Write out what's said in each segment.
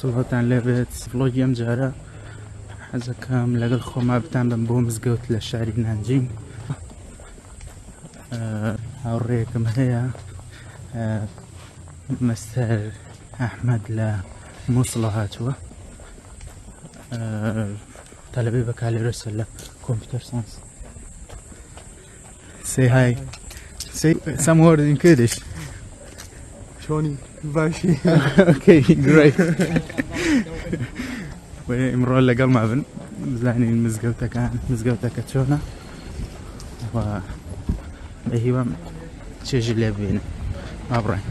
صلوتان لبيت فلوجيم جارة حزكام لقل خوما بتان بنبوم زقوت للشعري نانجيم أوريكم هي مستر أحمد لمصلحاته طلبي بكالي رسل كمبيوتر ساينس. Say hi. Say some word in Kurdish. شلوني؟ باشي. Okay, great. وإمرؤ لقل ما بن زاني مزقوتك تشونا و بهيوام تشجي اللي بينا أبراهيم.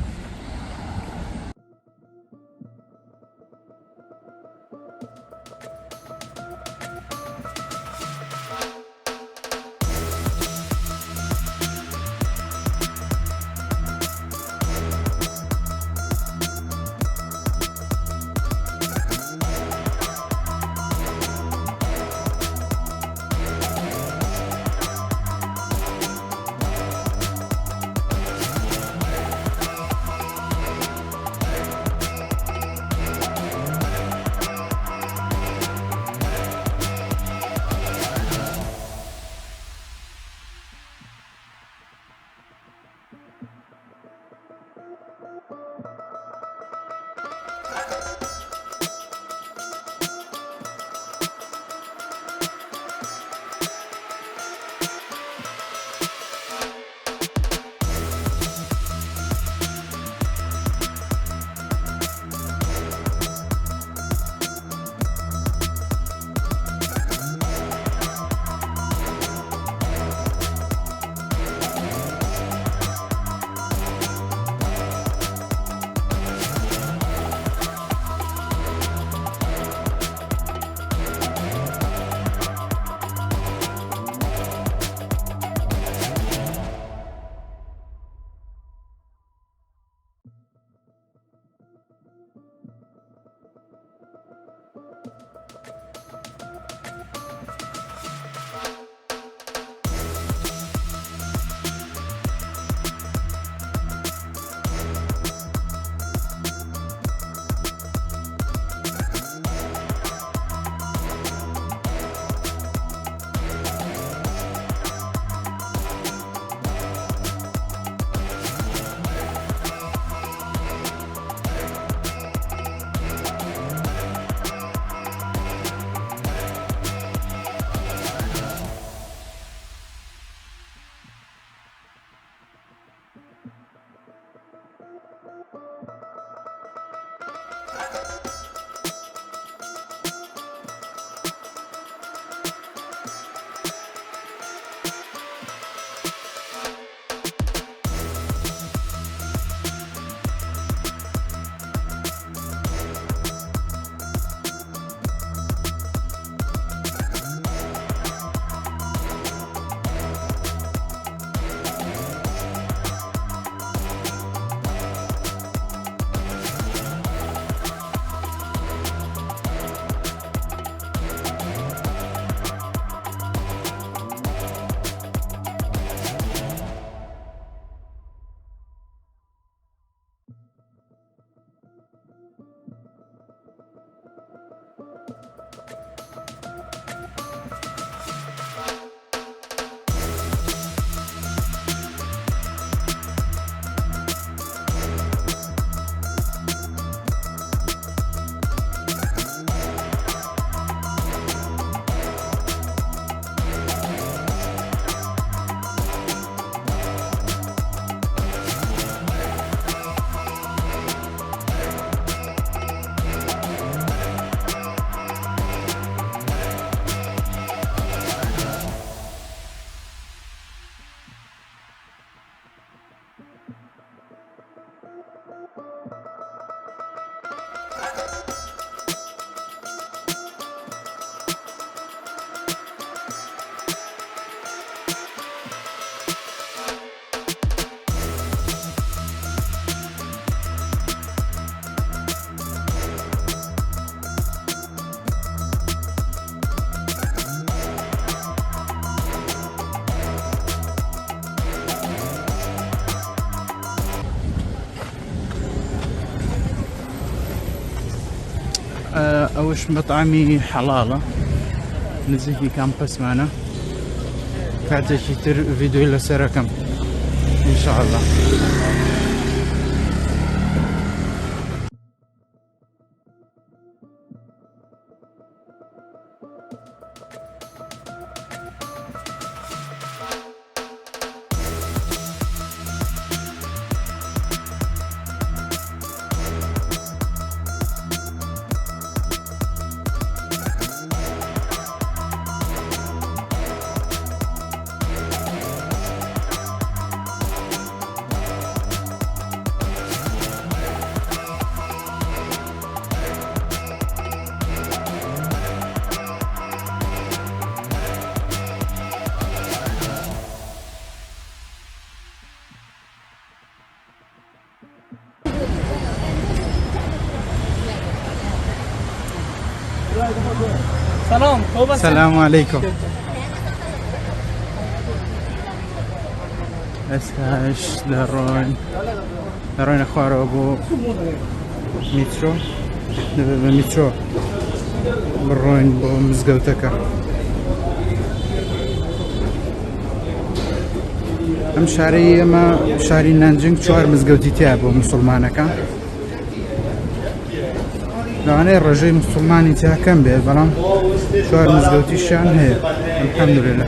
اوش مطعمي حلالة نزيكي كامبس معنا كاتشي تر فيديو إلا سركم إن شاء الله. السلام عليكم. اسكاش دروين اخوارو ابو مترو مترو بروين بو مزقوتك ام شاري ما شاري نانجنگ چوار مزقوتي تيابو مسلمانك لو أنا الرجل مسلماني تاع كم بيه بلام شوار مزقوتي الشان هي الحمد لله.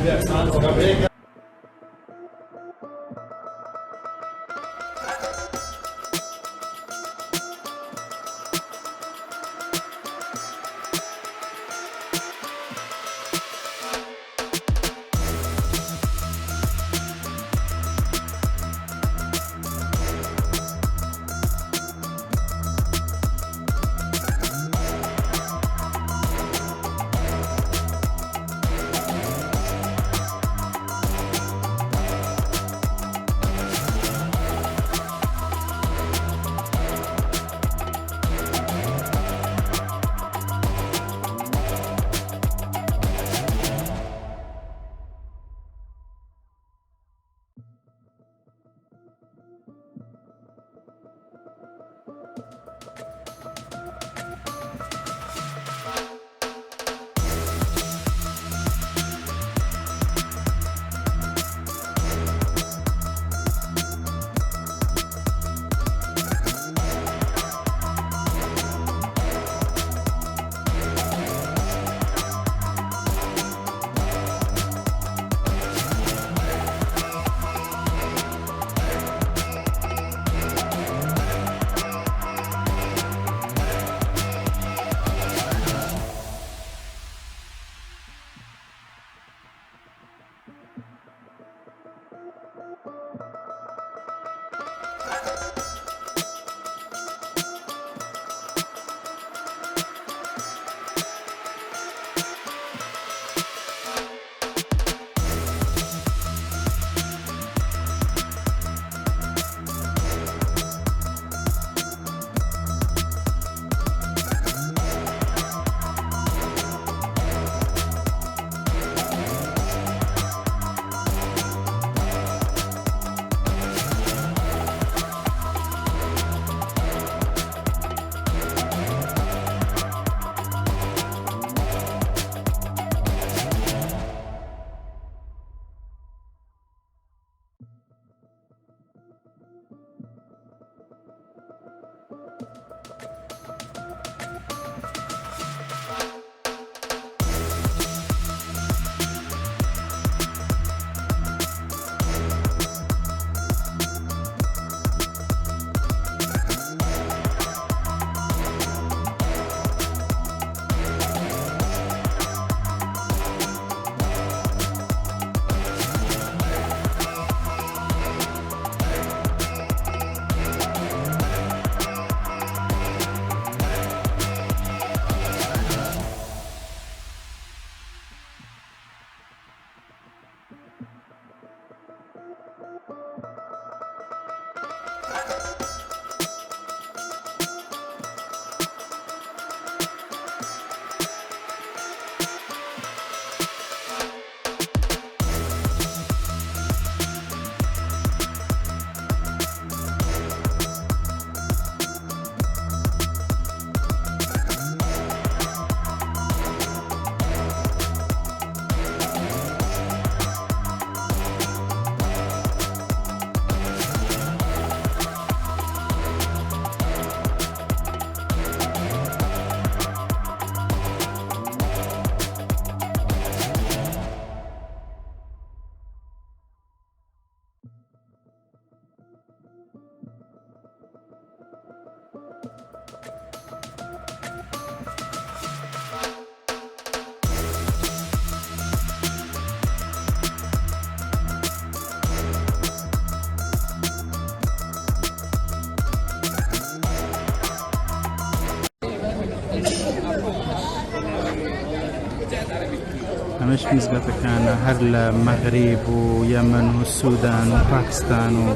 همش مزقطة كان هر المغرب ويمن والسودان وباكستان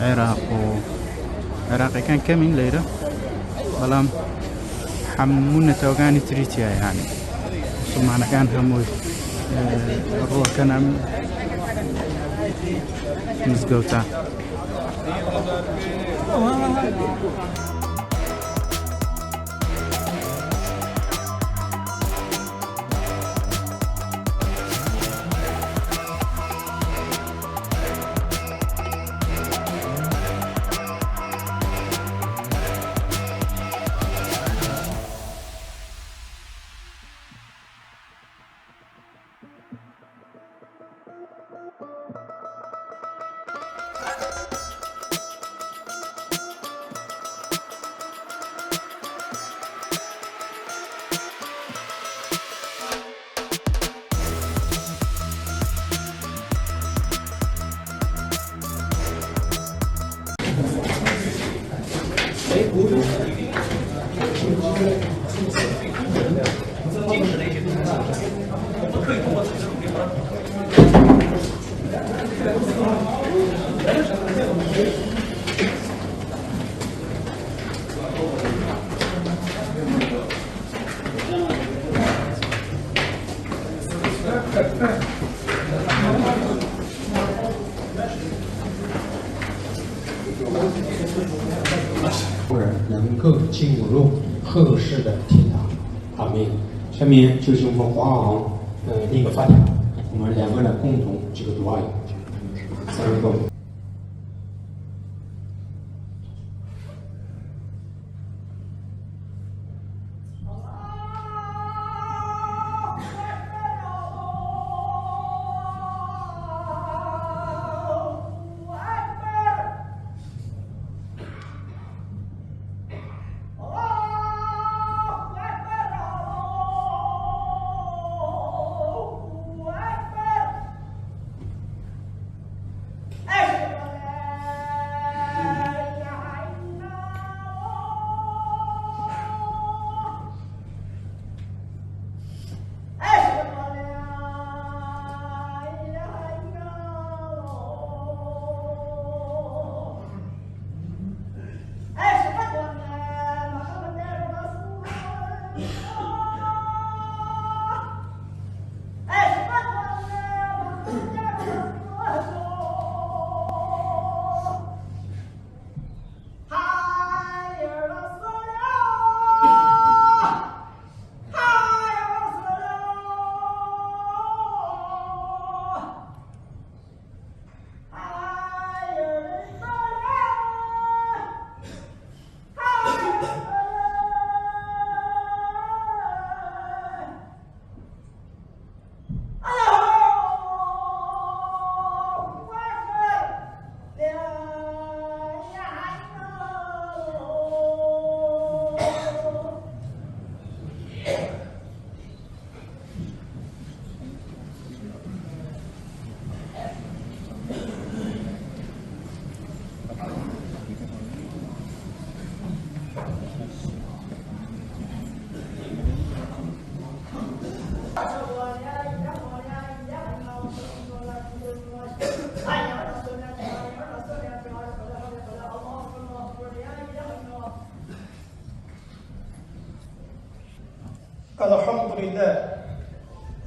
وعراق عراق كان كمين ليرة بلام حمونا توقاني تريتيا يعني سمعنا كان هموي الروح كان مزقوطة.能够进入后世的天堂。阿弥。下面就是我们华昂念个法条，我们两个人共同这个读阿语。三个。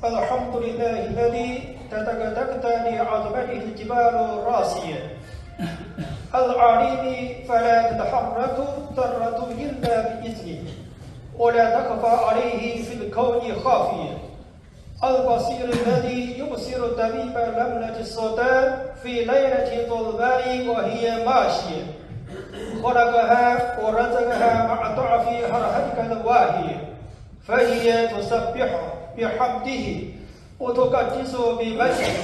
الحمد لله الذي تتكتكت لعظمته الجبال الراسية العليم فلا تتحرك ذرة إلا بإذنه ولا تخفى عليه في الكون خافية البصير الذي يبصر دبيب النملة السوداء في ليلة ظلماء وهي ماشية خلقها ورزقها مع ضعف حركتك الواهية فهي تسبح بحمده وتقدس بمجده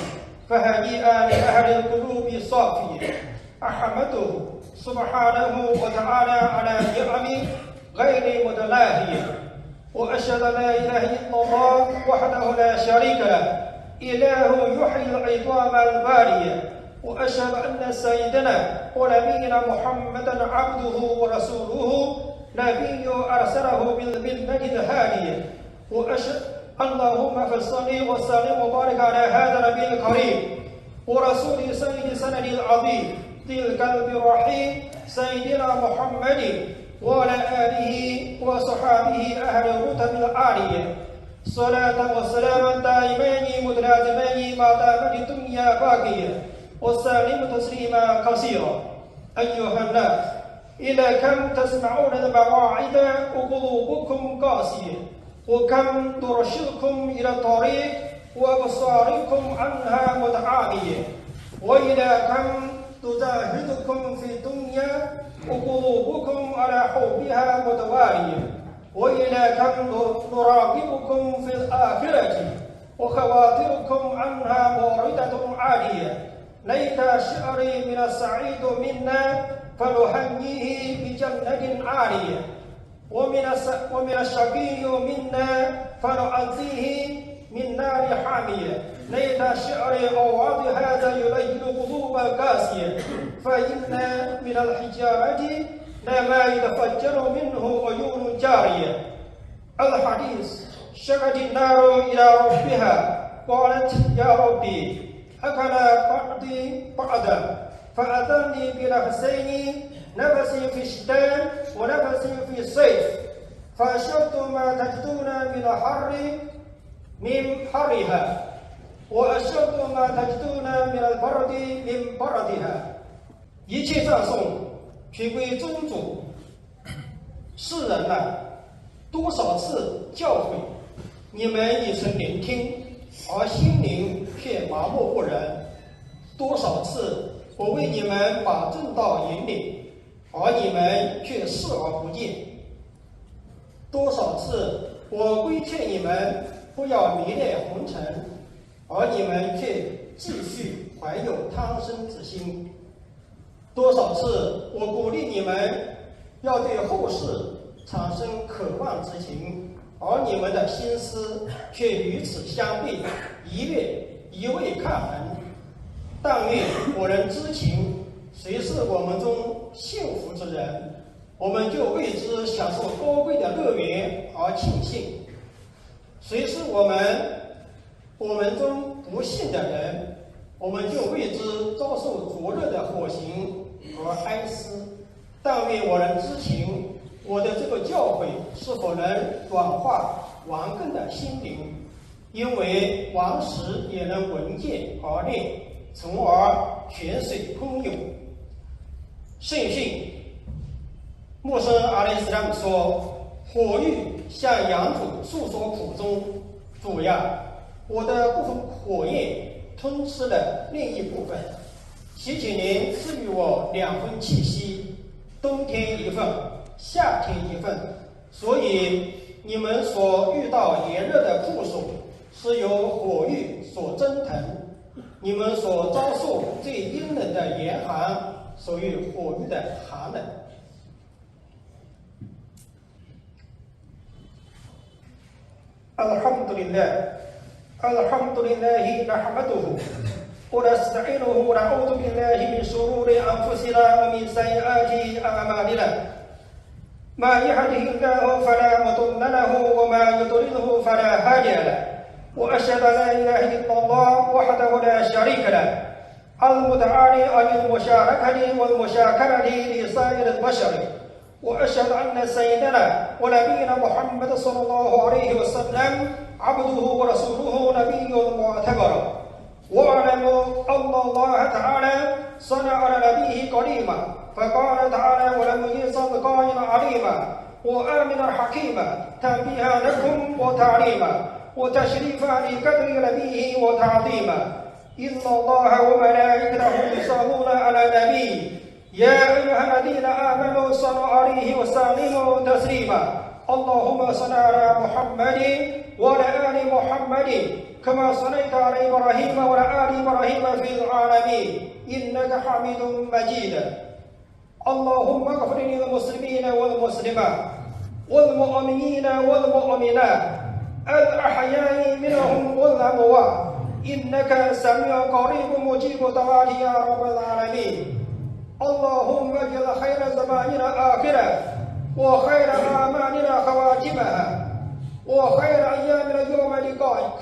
فهنيئا لأهل القلوب الصافية أحمده سبحانه وتعالى على نعمه غير متناهية وأشهد أن لا إله إلا الله وحده لا شريك له إله يحيي العظام البالية وأشهد أن سيدنا ونبينا محمدا عبده ورسوله نبي أرسله بالمنة الهادية اللهم فصل وسلم وبارك على هذا النبي الكريم ورسول سيد سند العظيم ذي القلب الرحيم سيدنا محمد وعلى آله وصحابه أهل الرتب العالية صلاة وسلاما دائمين متلازمين ما دامت الدنيا باقية وسلم تسليما كثيرا. أيها الناس، إلى كم تسمعون المواعظ وقلوبكم قاسية، وكم ترشدكم إلى الطريق وأبصاركم عنها متعامية، وإلى كم تزاهدكم في الدنيا وقلوبكم على حبها متوالية، وإلى كم نراقبكم في الآخرة وخواطركم عنها موردة عالية. ليت شعري من السعيد منا فنهنيه بجنة عالية، ومن الشقي منا فنعزيه من نار حامية. ليت شعري أوعظ هذا يلين قلوب قاسية، فإن من الحجارة لما يتفجر منه عيون جارية. الحديث: شكت النار إلى ربها قالت يا ربي أكل بعضي بعضا فأذني بنفسين، نفسي في الشتاء ونفسي في الصيف، فأشرت ما تجدون من الحر من حرها، وأشرت ما تجدون من البرد من بردها。一切赞颂全归真主。世人啊，多少次教诲你们也曾聆听，而心灵却麻木不仁；多少次我为你们把正道引领，而你们却视而不见；多少次我规劝你们不要迷恋红尘，而你们却继续怀有贪生之心；多少次我鼓励你们要对后世产生渴望之情，而你们的心思却与此相悖，一味抗衡。但愿我能知情，谁是我们中幸福之人，我们就为之享受高贵的乐园而庆幸；谁是我们中不幸的人，我们就为之遭受灼热的火刑而哀思。但愿我能知情，我的这个教诲是否能软化顽梗的心灵，因为顽石也能闻剑而炼，从而泉水喷涌。圣训穆圣阿里斯拉姆说：“火狱向养主诉说苦衷，主呀，我的部分火焰吞吃了另一部分，祈请您赐予我2份气息，冬天1份，夏天1份。所以你们所遇到炎热的酷暑，是由火狱所蒸腾；你们所遭受最阴冷的严寒，属于火狱的寒冷。” الحمد لله نحمده ونستعينه ونعوذ بالله من شرور أنفسنا ومن سيئات أعمالنا. ما يهده الله فلا مضل له وما يضلله فلا هادي له. وأشهد أن لا إله إلا الله وحده لا شريك له المتعالي عن المشاركة والمشاكلة لسائر البشر. وأشهد أن سيدنا ونبينا محمد صلى الله عليه وسلم عبده ورسوله نبي معتبر. واعلم أن الله تعالى صنع على نبيه قديما، فقال تعالى: ولم يزل قائلا عليما وآمنا حكيما، تنبيها لكم وتعليما وتشريفا لقدر نبيه وتعظيما. إن الله وملائكته يصلون على النبي يا أيها الذين آمنوا صلوا عليه وسلموا تسليما. اللهم صل على محمد وعلى آل محمد كما صليت على إبراهيم وعلى آل إبراهيم في العالمين إنك حميد مجيد. اللهم اغفر للمسلمين والمسلمات والمؤمنين والمؤمنات الأحياء منهم والأموات إنك سميع قريب مجيب دعوات يا رب العالمين. اللهم اجعل خير زماننا آخرة وخير أعمالنا خواتمها وخير أيامنا يوم لقائك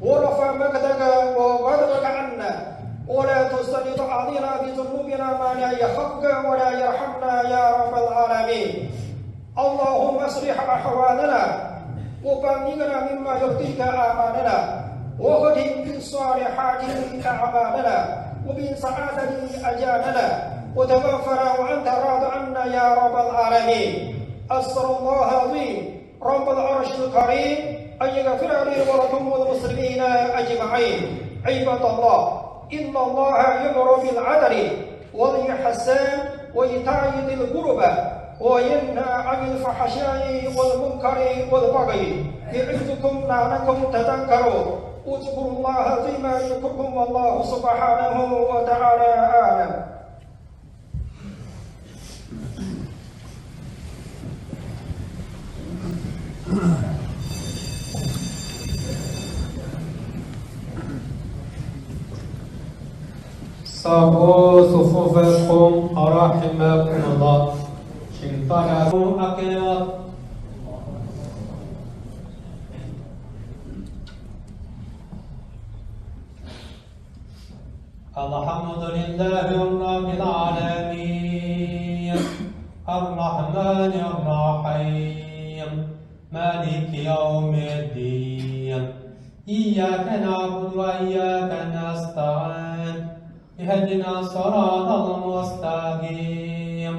ورفع مجدك وغضبك عنا ولا تسلط علينا بذنوبنا ما لا يحق ولا يرحمنا يا رب العالمين. اللهم اصلح أحوالنا وبلغنا مما يرضيك آمالنا وختم بالصالحات أعمالنا وبسعادة أجالنا وتوفنا وأنت راض عنا يا رب العالمين. أسأل الله العظيم رب العرش الكريم أن يغفر لي ولكم والمسلمين أجمعين. عباد الله، إن الله يأمر بالعدل والإحسان وإيتاء ذي القربى وينهى عن الفحشاء والمنكر والبغي يعظكم لعلكم تذكرون. اذكروا الله العظيم يذكركم والله سبحانه وتعالى أعلم. صابوا صفوفكم رحمكم الله. 请大家从阿根廷。الحمد لله رب العالمين الرحمن الرحيم مالك يوم الدين إياك نعبد وإياك نستعين اهدنا الصراط المستقيم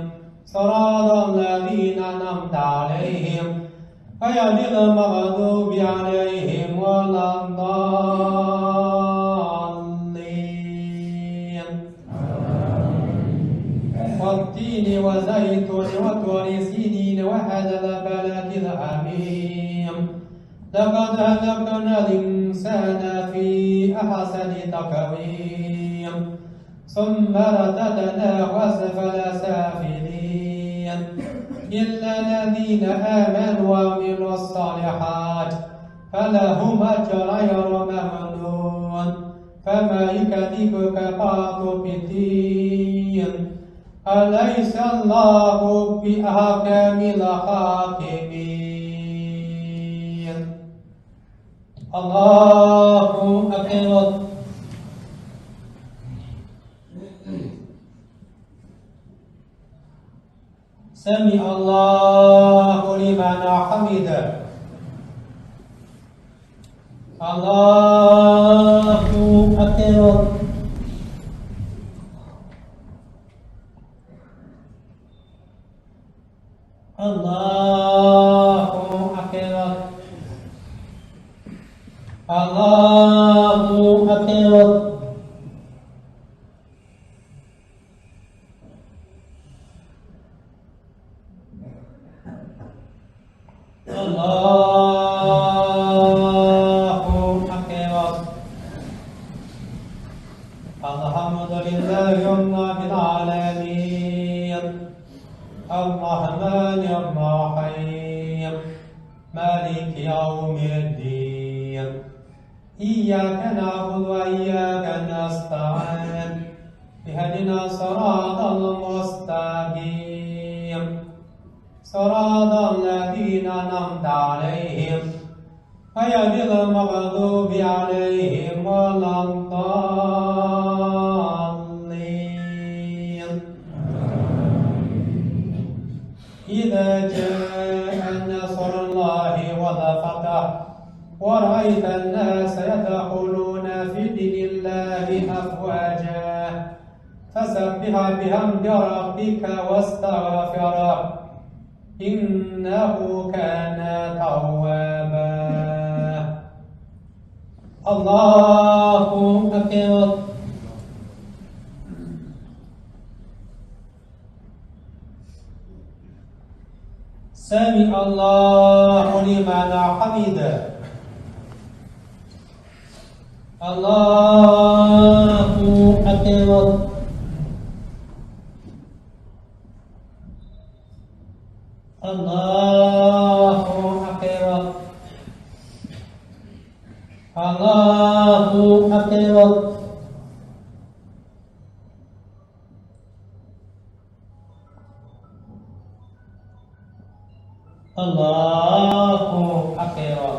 صراط الذين أنعمت عليهم غير المغضوب عليهم ولا الضالين. والتين وزيتون وطور سينين وهذا البلد الحميم لقد هلكنا الإنسان في أحسن تقويم ثم رددناه أسفل سافلين إلا الذين آمنوا وعملوا الصالحات فلهم أجر غير ممنون. فما يكذبك بعد بالدين أليس الله بأحكم الحاكمين. الله أكبر. سمع الله لمن حمده. الله أكبر. الله أكبر. الله أكبر. الله أكبر. الحمد لله رب العالمين الرحمن الرحيم مالك يوم الدين إياك نعبد وإياك نستعين اهدنا الصراط المستقيم صراط الذين أنعمت عليهم غير المغضوب عليهم ولا الضالين. إذا جاء نصر الله والفتح ورأيت الناس يدخلون في دين الله أفواجا فسبح بحمد ربك واستغفره إنه كان توابا. الله أكبر. سمع الله لمن حمده. الله أكبر. الله أكبر. الله أكبر. الله أكبر.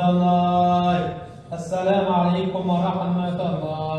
الله. السلام عليكم ورحمة الله.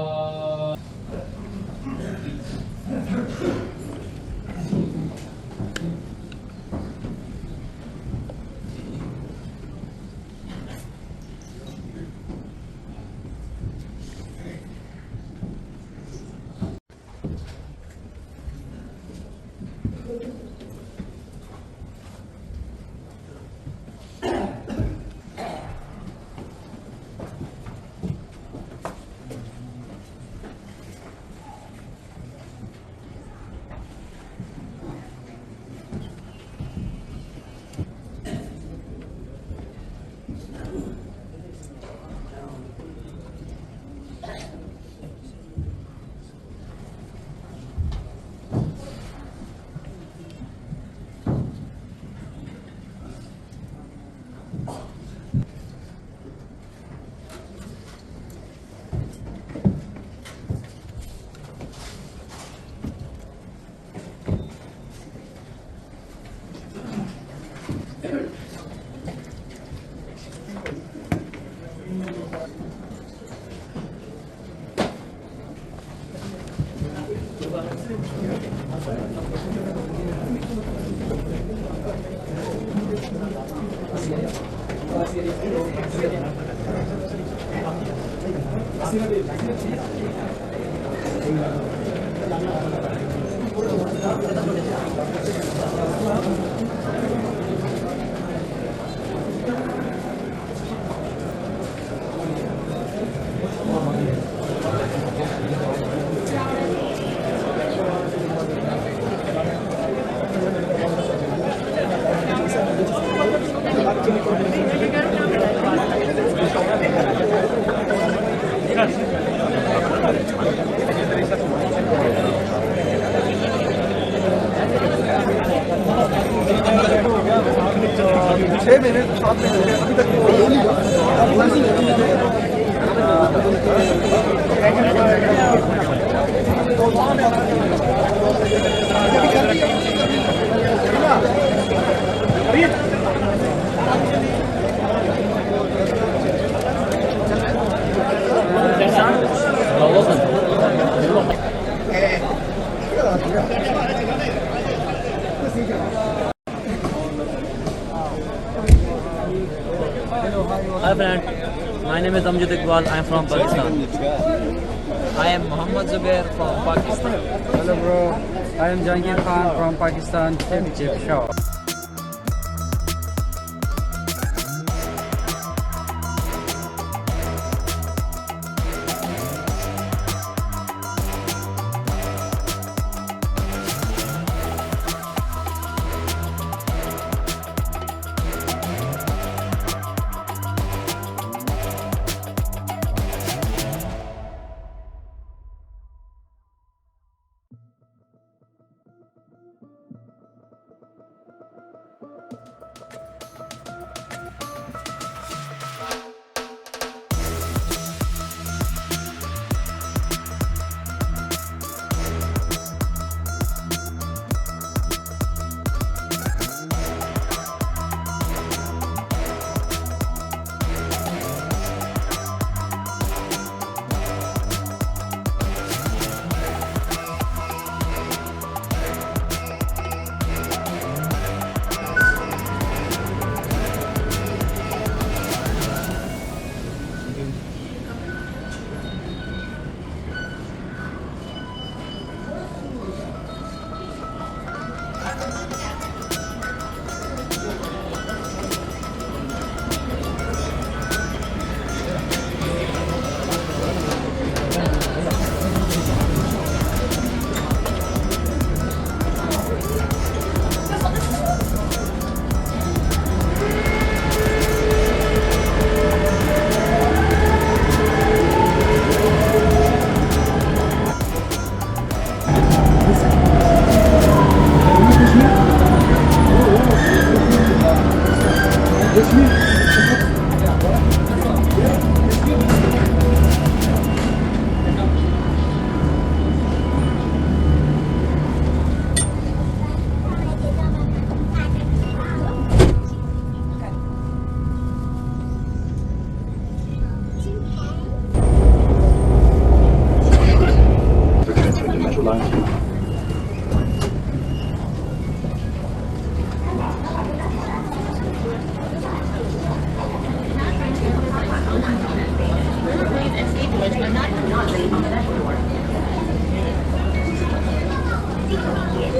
Hi friend, my name is Amjad Iqbal. I am from Pakistan. I am Muhammad Zubair from Pakistan. Hello bro, I am Jangir Khan from Pakistan. Chip Shaw.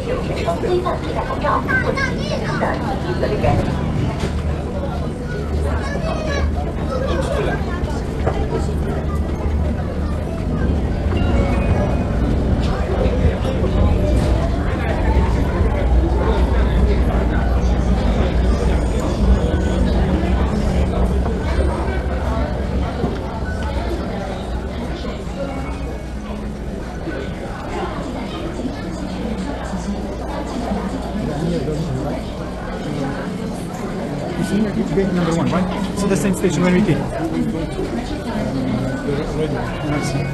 有权装规范佩戴口罩或其健康的积极责任人。Gate number 1, right? So the same station where we came. Merci.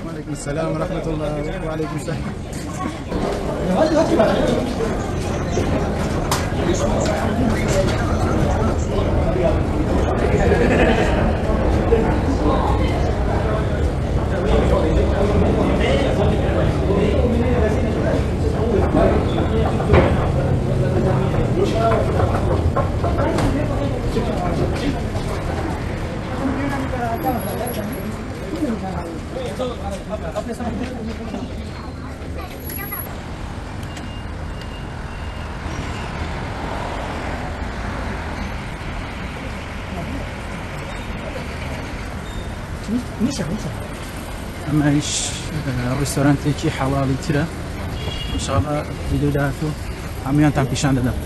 وعليكم السلام ورحمة الله وعليكم السلام. ئەمە هیچ ڕێستۆرانتێکی حەڵاڵی ترە ئینشاڵڵا ڤیدیۆ داهاتوو هەموویانتان پیشان دەدەم.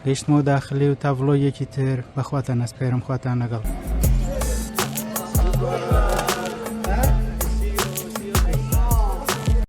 گەیشتمەوە داخلی و تا ڤڵۆگێکی تر بەخواتان ئەسپێرم خواتان لەگەڵ.